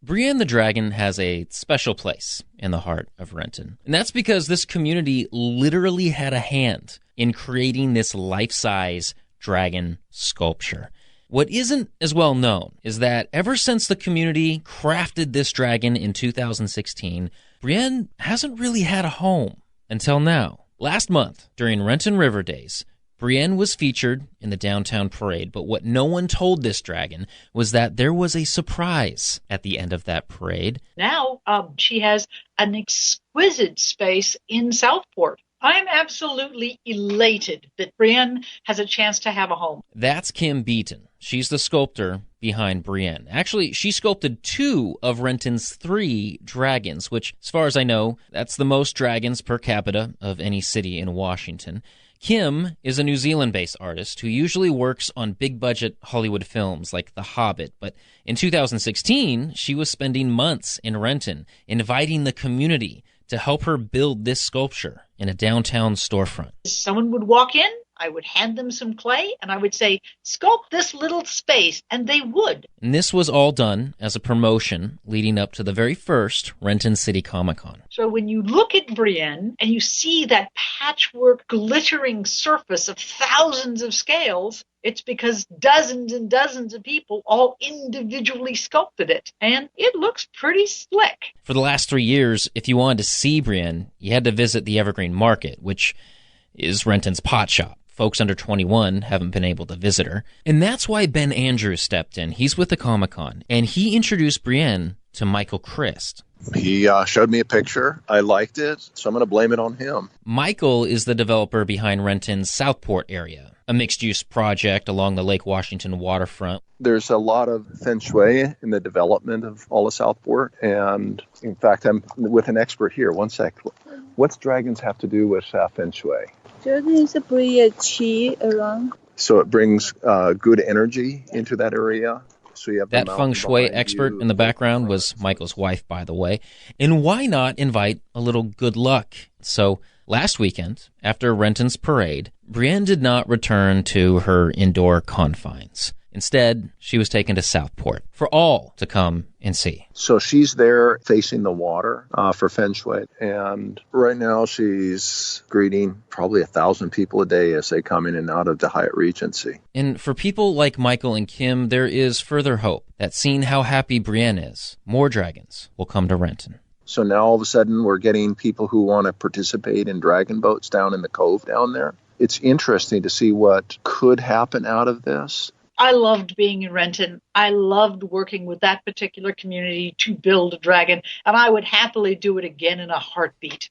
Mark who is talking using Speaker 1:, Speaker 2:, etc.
Speaker 1: Brienne the Dragon has a special place in the heart of Renton. And that's because this community literally had a hand in creating this life-size dragon sculpture. What isn't as well known is that ever since the community crafted this dragon in 2016, Brienne hasn't really had a home until now. Last month, during Renton River Days, Brienne was featured in the downtown parade, but what no one told this dragon was that there was a surprise at the end of that parade.
Speaker 2: Now she has an exquisite space in Southport. I'm absolutely elated that Brienne has a chance to have a home.
Speaker 1: That's Kim Beaton. She's the sculptor behind Brienne. Actually, she sculpted 2 of Renton's 3 dragons, which, as far as I know, that's the most dragons per capita of any city in Washington. Kim is a New Zealand-based artist who usually works on big-budget Hollywood films like The Hobbit, but in 2016, she was spending months in Renton, inviting the community to help her build this sculpture in a downtown storefront.
Speaker 2: Someone would walk in, I would hand them some clay, and I would say, sculpt this little space, and they would.
Speaker 1: And this was all done as a promotion leading up to the very first Renton City Comic-Con.
Speaker 2: So when you look at Brienne and you see that patchwork glittering surface of thousands of scales, it's because dozens and dozens of people all individually sculpted it. And it looks pretty slick.
Speaker 1: For the last 3 years, if you wanted to see Brienne, you had to visit the Evergreen Market, which is Renton's pot shop. Folks under 21 haven't been able to visit her. And that's why Ben Andrews stepped in. He's with the Comic-Con, and he introduced Brienne to Michael Christ.
Speaker 3: He showed me a picture. I liked it, so I'm going to blame it on him.
Speaker 1: Michael is the developer behind Renton's Southport area, a mixed-use project along the Lake Washington waterfront.
Speaker 3: There's a lot of feng shui in the development of all of Southport, and in fact, I'm with an expert here. One sec. What's dragons have to do with feng shui?
Speaker 4: Dragons bring qi around.
Speaker 3: So it brings good energy into that area. So you have
Speaker 1: that feng shui expert in the background was Michael's wife, by the way. And why not invite a little good luck? So last weekend, after Renton's parade, Brienne did not return to her indoor confines. Instead, she was taken to Southport for all to come and see.
Speaker 3: So she's there facing the water for feng shui. And right now she's greeting probably 1,000 people a day as they come in and out of the Hyatt Regency.
Speaker 1: And for people like Michael and Kim, there is further hope that seeing how happy Brienne is, more dragons will come to Renton.
Speaker 3: So now all of a sudden we're getting people who want to participate in dragon boats down in the cove down there. It's interesting to see what could happen out of this.
Speaker 2: I loved being in Renton. I loved working with that particular community to build a dragon, and I would happily do it again in a heartbeat.